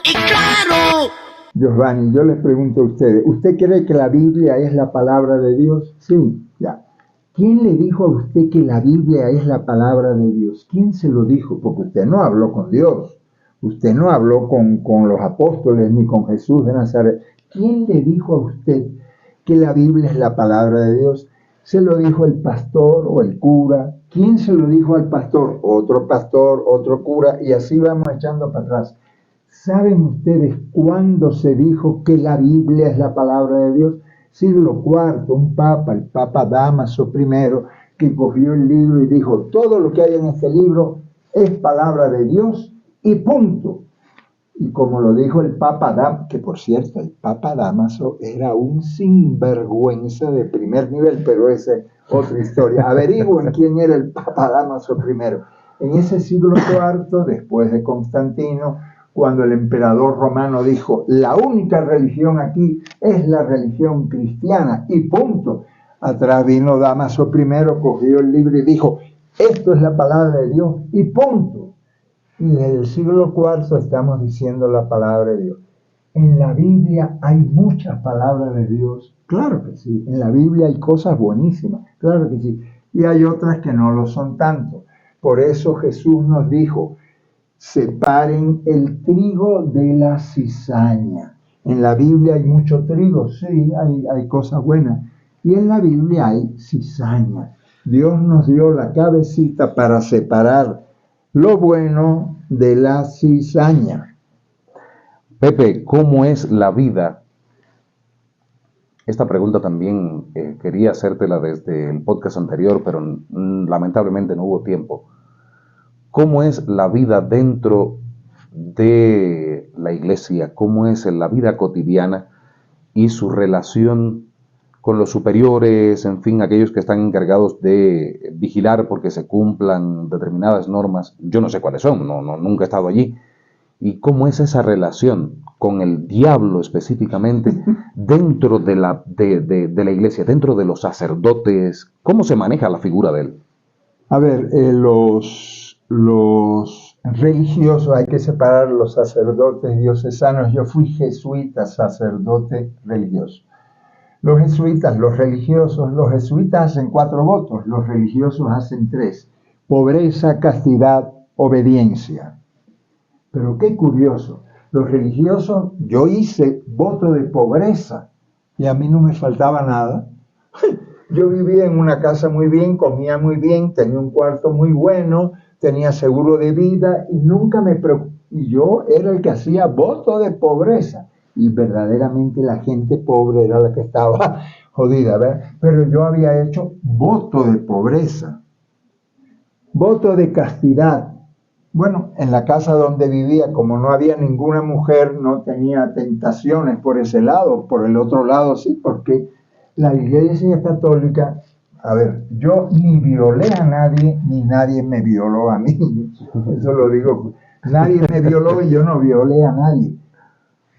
y claro. Giovanni, yo les pregunto a ustedes, ¿usted cree que la Biblia es la palabra de Dios? Sí, ya. ¿Quién le dijo a usted que la Biblia es la palabra de Dios? ¿Quién se lo dijo? Porque usted no habló con Dios. Usted no habló con los apóstoles ni con Jesús de Nazaret. ¿Quién le dijo a usted que la Biblia es la palabra de Dios? ¿Se lo dijo el pastor o el cura? ¿Quién se lo dijo al pastor? Pastor, otro cura, y así vamos echando para atrás. ¿Saben ustedes cuándo se dijo que la Biblia es la palabra de Dios? Siglo IV, un papa, el Papa Dámaso I, que cogió el libro y dijo, todo lo que hay en este libro es palabra de Dios y punto. Y como lo dijo el Papa Dámaso, que por cierto, el Papa Dámaso era un sinvergüenza de primer nivel, pero esa es otra historia. Averigüen quién era el Papa Dámaso I. En ese siglo IV, después de Constantino, cuando el emperador romano dijo, la única religión aquí es la religión cristiana, y punto. Atrás vino Dámaso I, cogió el libro y dijo, esto es la palabra de Dios, y punto. Y desde el siglo IV estamos diciendo la palabra de Dios. En la Biblia hay muchas palabras de Dios, claro que sí. En la Biblia hay cosas buenísimas, claro que sí. Y hay otras que no lo son tanto. Por eso Jesús nos dijo, separen el trigo de la cizaña. En la Biblia hay mucho trigo, sí, hay cosas buenas. Y en la Biblia hay cizaña. Dios nos dio la cabecita para separar lo bueno de la cizaña. Pepe, ¿cómo es la vida? Esta pregunta también quería hacértela desde el podcast anterior, pero lamentablemente no hubo tiempo. ¿Cómo es la vida dentro de la iglesia? ¿Cómo es la vida cotidiana y su relación con los superiores, en fin, aquellos que están encargados de vigilar porque se cumplan determinadas normas? Yo no sé cuáles son, nunca he estado allí. ¿Y cómo es esa relación con el diablo específicamente dentro de la iglesia, dentro de los sacerdotes? ¿Cómo se maneja la figura de él? A ver, los religiosos, hay que separar los sacerdotes diocesanos. Yo fui jesuita, sacerdote religioso. Los jesuitas, los jesuitas hacen 4 votos, los religiosos hacen 3. Pobreza, castidad, obediencia. Pero qué curioso, los religiosos, yo hice voto de pobreza y a mí no me faltaba nada. Yo vivía en una casa muy bien, comía muy bien, tenía un cuarto muy bueno, tenía seguro de vida y nunca me preocupé. Y yo era el que hacía voto de pobreza. Y verdaderamente la gente pobre era la que estaba jodida, ¿verdad? Pero yo había hecho voto de pobreza. Voto de castidad. Bueno, en la casa donde vivía, como no había ninguna mujer, no tenía tentaciones por ese lado. Por el otro lado sí, porque la Iglesia Católica, a ver, yo ni violé a nadie, ni nadie me violó a mí. Eso lo digo, nadie me violó y yo no violé a nadie.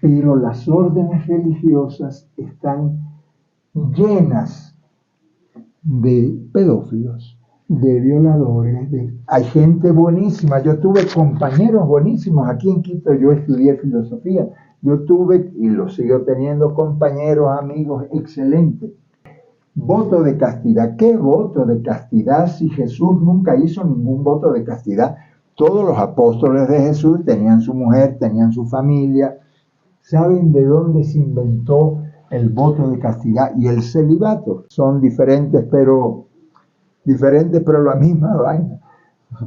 Pero las órdenes religiosas están llenas de pedófilos, de violadores, hay gente buenísima. Yo tuve compañeros buenísimos aquí en Quito. Yo estudié filosofía. Yo tuve, y lo sigo teniendo, compañeros, amigos excelentes. Voto de castidad. ¿Qué voto de castidad si Jesús nunca hizo ningún voto de castidad? Todos los apóstoles de Jesús tenían su mujer, tenían su familia. ¿Saben de dónde se inventó el voto de castidad y el celibato? Son diferentes, pero la misma vaina.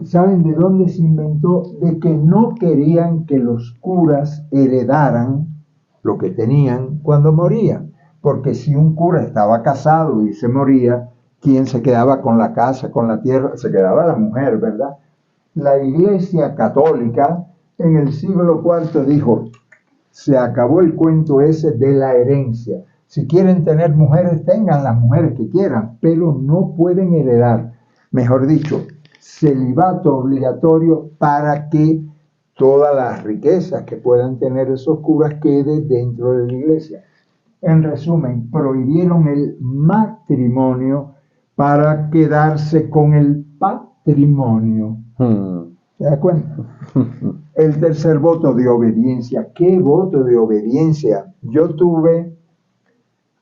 ¿Saben de dónde se inventó? De que no querían que los curas heredaran lo que tenían cuando morían. Porque si un cura estaba casado y se moría, ¿quién se quedaba con la casa, con la tierra? Se quedaba la mujer, ¿verdad? La Iglesia Católica en el siglo IV dijo, se acabó el cuento ese de la herencia. Si quieren tener mujeres, tengan las mujeres que quieran, pero no pueden heredar. Mejor dicho, celibato obligatorio para que todas las riquezas que puedan tener esos curas queden dentro de la iglesia. En resumen, prohibieron el matrimonio para quedarse con el patrimonio. ¿Te das cuenta? El tercer voto de obediencia. ¿Qué voto de obediencia? Yo tuve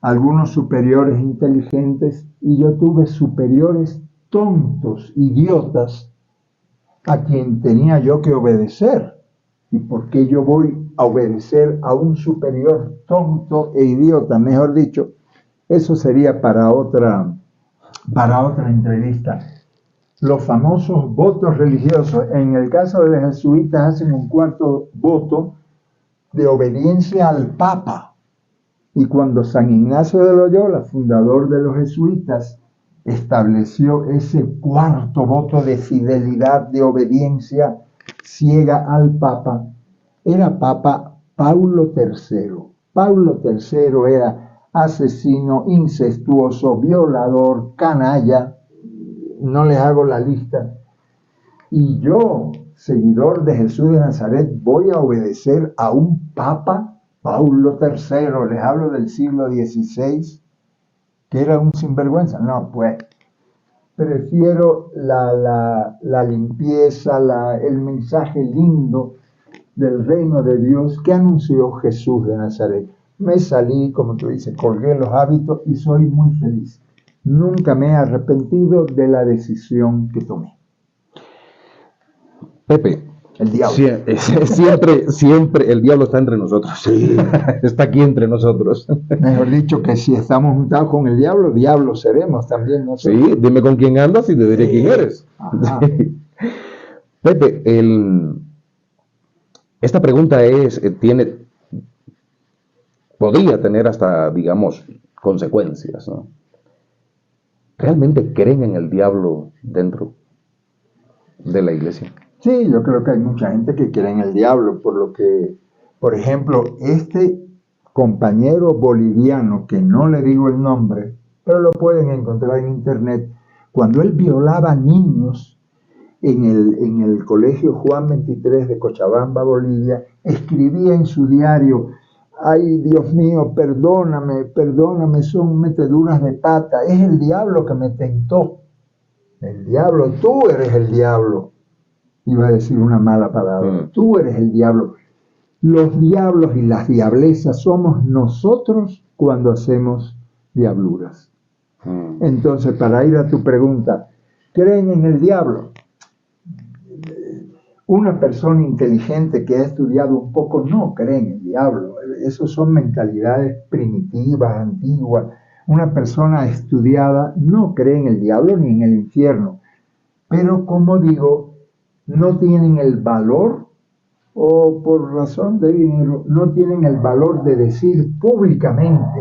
algunos superiores inteligentes y yo tuve superiores tontos, idiotas, a quien tenía yo que obedecer. ¿Y por qué yo voy a obedecer a un superior tonto e idiota? Mejor dicho, eso sería para otra entrevista. Los famosos votos religiosos. En el caso de los jesuitas hacen un cuarto voto de obediencia al Papa. Y cuando San Ignacio de Loyola, fundador de los jesuitas, estableció ese cuarto voto de fidelidad, de obediencia ciega al Papa, era Papa Paulo III. Paulo III era asesino, incestuoso, violador, canalla, no les hago la lista. Y yo, seguidor de Jesús de Nazaret, voy a obedecer a un Papa, Paulo III, les hablo del siglo XVI, que era un sinvergüenza. No, pues, prefiero la limpieza, el mensaje lindo del reino de Dios que anunció Jesús de Nazaret. Me salí, como tú dices, colgué los hábitos y soy muy feliz. Nunca me he arrepentido de la decisión que tomé. Pepe, el diablo. Siempre el diablo está entre nosotros. Sí. Está aquí entre nosotros. Mejor dicho, que si estamos juntados con el diablo, diablos seremos también nosotros. Sí, dime con quién andas y te diré quién eres. Pepe, esta pregunta podría tener hasta, digamos, consecuencias, ¿no? ¿Realmente creen en el diablo dentro de la iglesia? Sí, yo creo que hay mucha gente que cree en el diablo, por lo que, por ejemplo, este compañero boliviano, que no le digo el nombre, pero lo pueden encontrar en internet, cuando él violaba niños en el colegio Juan 23 de Cochabamba, Bolivia, escribía en su diario: ay, Dios mío, perdóname, son meteduras de pata, es el diablo que me tentó. El diablo, tú eres el diablo. Iba a decir una mala palabra. Tú eres el diablo. Los diablos y las diablezas somos nosotros cuando hacemos diabluras. Entonces, para ir a tu pregunta, ¿creen en el diablo? Una persona inteligente que ha estudiado un poco no cree en el diablo. Esos son mentalidades primitivas, antiguas. Una persona estudiada no cree en el diablo ni en el infierno. Pero, como digo, no tienen el valor, o por razón de dinero, no tienen el valor de decir públicamente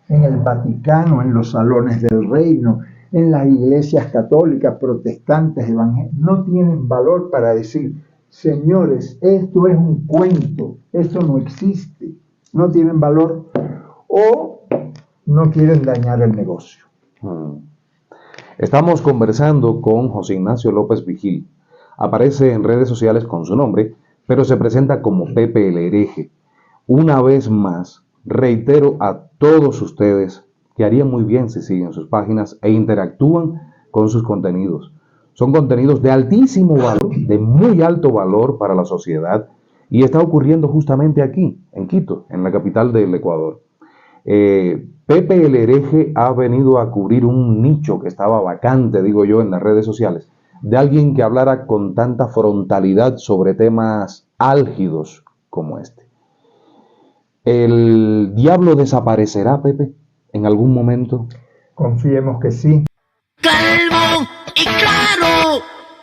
en el Vaticano, en los salones del reino, en las iglesias católicas, protestantes, evangélicas, no tienen valor para decir: señores, esto es un cuento, esto no existe. No tienen valor o no quieren dañar el negocio. Estamos conversando con José Ignacio López Vigil. Aparece en redes sociales con su nombre, pero se presenta como Pepe el Hereje. Una vez más, reitero a todos ustedes que harían muy bien si siguen sus páginas e interactúan con sus contenidos. Son contenidos de altísimo valor, de muy alto valor para la sociedad, y está ocurriendo justamente aquí, en Quito, en la capital del Ecuador. Pepe el Hereje ha venido a cubrir un nicho que estaba vacante, digo yo, en las redes sociales, de alguien que hablara con tanta frontalidad sobre temas álgidos como este. ¿El diablo desaparecerá, Pepe, en algún momento? Confiemos que sí. Calvo y claro.